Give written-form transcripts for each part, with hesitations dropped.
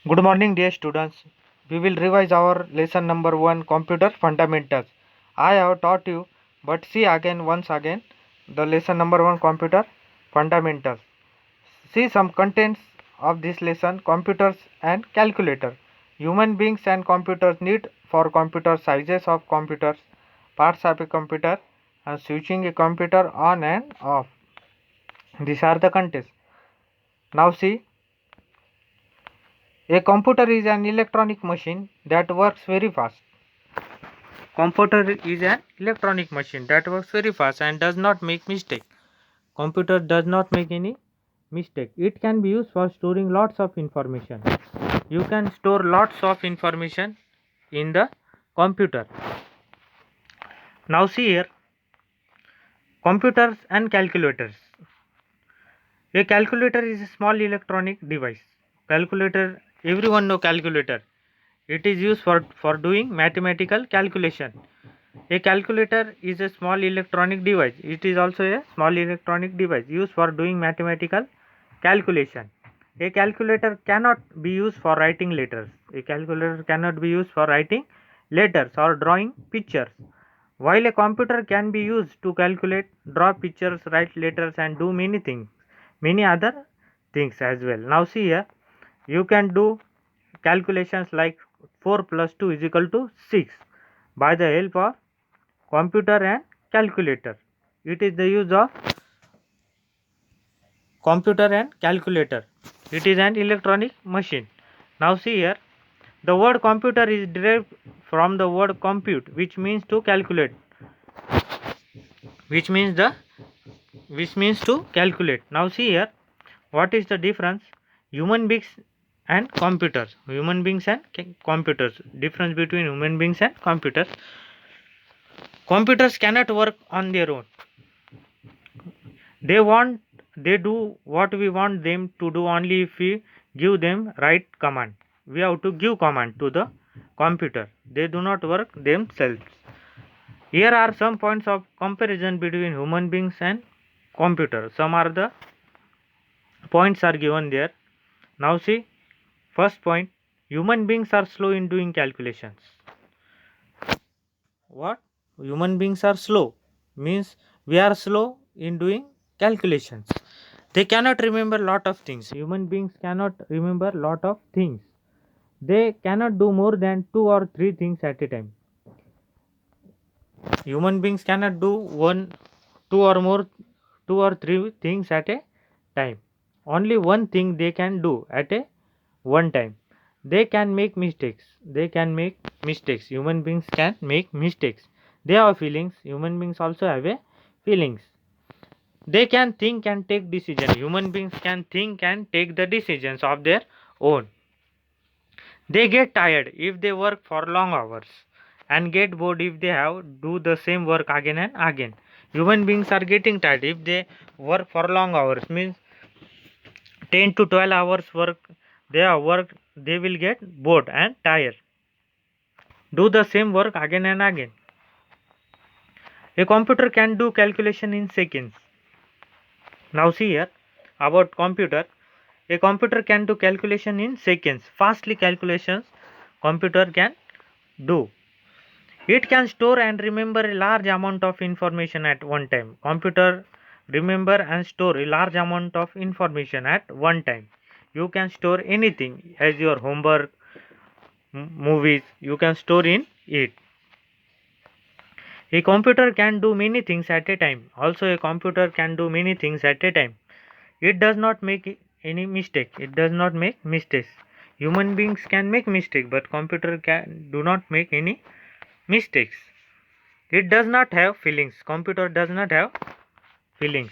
Good morning, dear students. We will revise our lesson number 1, Computer Fundamentals. I have taught you, but see again once again the lesson number 1, Computer Fundamentals. See some contents of this lesson: computers and calculator. Human beings and computers need for computer, sizes of computers, parts of a computer, and switching a computer on and off. These are the contents. Now see, a computer is an electronic machine that works very fast. Computer is an electronic machine that works very fast and does not make mistake. Computer does not make any mistake. It can be used for storing lots of information. You can store lots of information in the computer. Now see here, computers and calculators. A calculator is a small electronic device. Calculator, everyone know calculator. It is used for doing mathematical calculation. A calculator is a small electronic device. It is also a small electronic device used for doing mathematical calculation. A calculator cannot be used for writing letters. A calculator cannot be used for writing letters or drawing pictures. While a computer can be used to calculate, draw pictures, write letters and do many things, many other things as well. Now see here, you can do calculations like 4 plus 2 is equal to 6 by the help of computer and calculator. It is the use of computer and calculator. It is an electronic machine. Now see here, the word computer is derived from the word compute, which means to calculate, which means to calculate. Now see here, what is the difference? Human beings and computers. Human beings and computers. Difference between human beings and computers. Computers cannot work on their own. They do what we want them to do only if we give them right command. We have to give command to the computer. They do not work themselves. Here are some points of comparison between human beings and computer. Some are the points are given there. Now see, first point, human beings are slow in doing calculations. What? Human beings are slow means we are slow in doing calculations. They cannot remember lot of things. Human beings cannot remember lot of things. They cannot do more than 2 or 3 things at a time. Human beings cannot do 2 or 3 things at a time. Only one thing they can do at a one time. They can make mistakes. Human beings can make mistakes. They have feelings. Human beings also have a feelings. They can think and take decisions. Human beings can think and take the decisions of their own. They get tired if they work for long hours and get bored if they have do the same work again and again. Human beings are getting tired if they work for long hours, means 10 to 12 hours work they have worked, they will get bored and tired. Do the same work again and again. A computer can do calculation in seconds. Now see here about computer. A computer can do calculation in seconds. Fastly calculations computer can do. It can store and remember a large amount of information at one time. Computer remember and store a large amount of information at one time. You can store anything as your homework, movies, you can store in it. A computer can do many things at a time. Also a computer can do many things at a time. It does not make any mistake. It does not make mistakes. Human beings can make mistake, but computer can do not make any mistakes. It does not have feelings. Computer does not have feelings.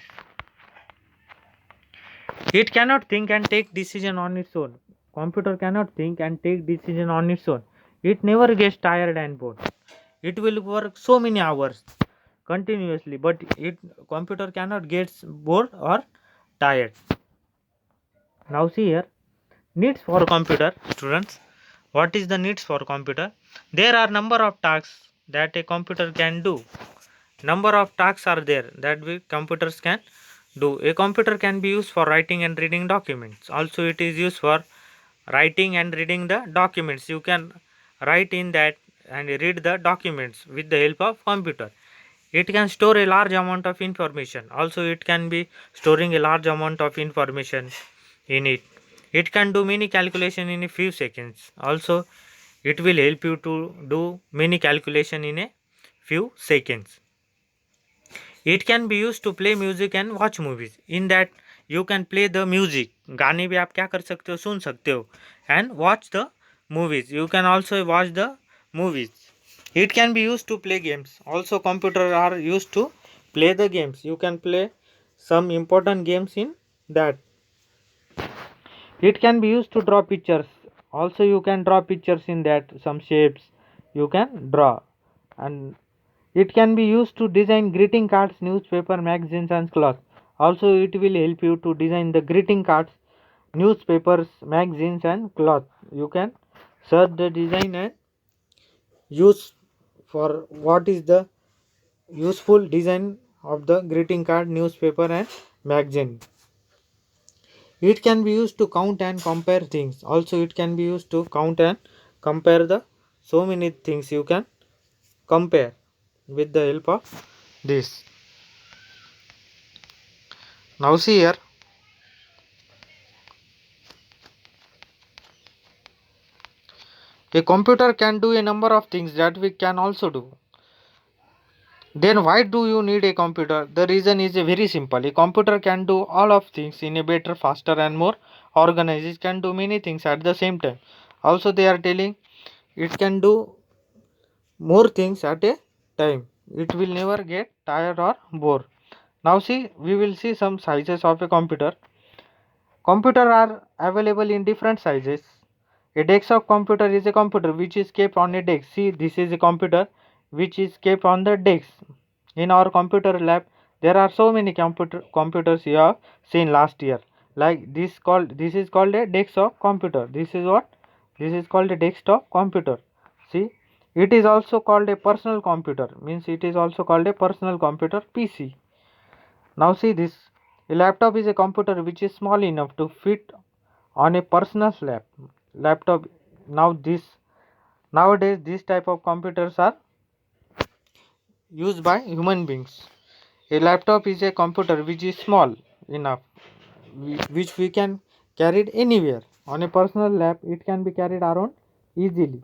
It cannot think and take decision on its own. Computer cannot think and take decision on its own. It never gets tired and bored. It will work so many hours continuously, but computer cannot get bored or tired. Now see here, needs for computer, students. What is the needs for computer? There are number of tasks that a computer can do. Number of tasks are there that we computers can do. A computer can be used for writing and reading documents. Also it is used for writing and reading the documents. You can write in that and read the documents with the help of computer. It can store a large amount of information. Also, it can be storing a large amount of information in it. It can do many calculation in a few seconds. Also, it will help you to do many calculation in a few seconds. It can be used to play music and watch movies. In that you can play the music. गाने भी आप क्या कर सकते हो, सुन सकते हो. And watch the movies. You can also watch the movies. It can be used to play games. Also computers are used to play the games. You can play some important games in that. It can be used to draw pictures. Also you can draw pictures in that, some shapes you can draw. And it can be used to design greeting cards, newspaper, magazines and cloth. Also it will help you to design the greeting cards, newspapers, magazines and cloth. You can search the design and use for what is the useful design of the greeting card, newspaper and magazine. It can be used to count and compare things. Also it can be used to count and compare the so many things you can compare with the help of this. Now see here, a computer can do a number of things that we can also do. Then why do you need a computer? The reason is very simple. A computer can do all of things in a better, faster and more organized. It can do many things at the same time. Also they are telling it can do more things at a time. It will never get tired or bored. Now see, we will see some sizes of a computer. Computers are available in different sizes. A desktop computer is a computer which is kept on a desk. See, this is a computer which is kept on the desk. In our computer lab, there are so many computers you have seen last year. Like this is called a desktop computer. This is what? This is called a desktop computer. See, it is also called a personal computer. Means it is also called a personal computer, PC. Now see this. A laptop is a computer which is small enough to fit on a personal laptop. Now this nowadays this type of computers are used by human beings. A laptop is a computer which is small enough which we can carry it anywhere. On a personal lap it can be carried around easily.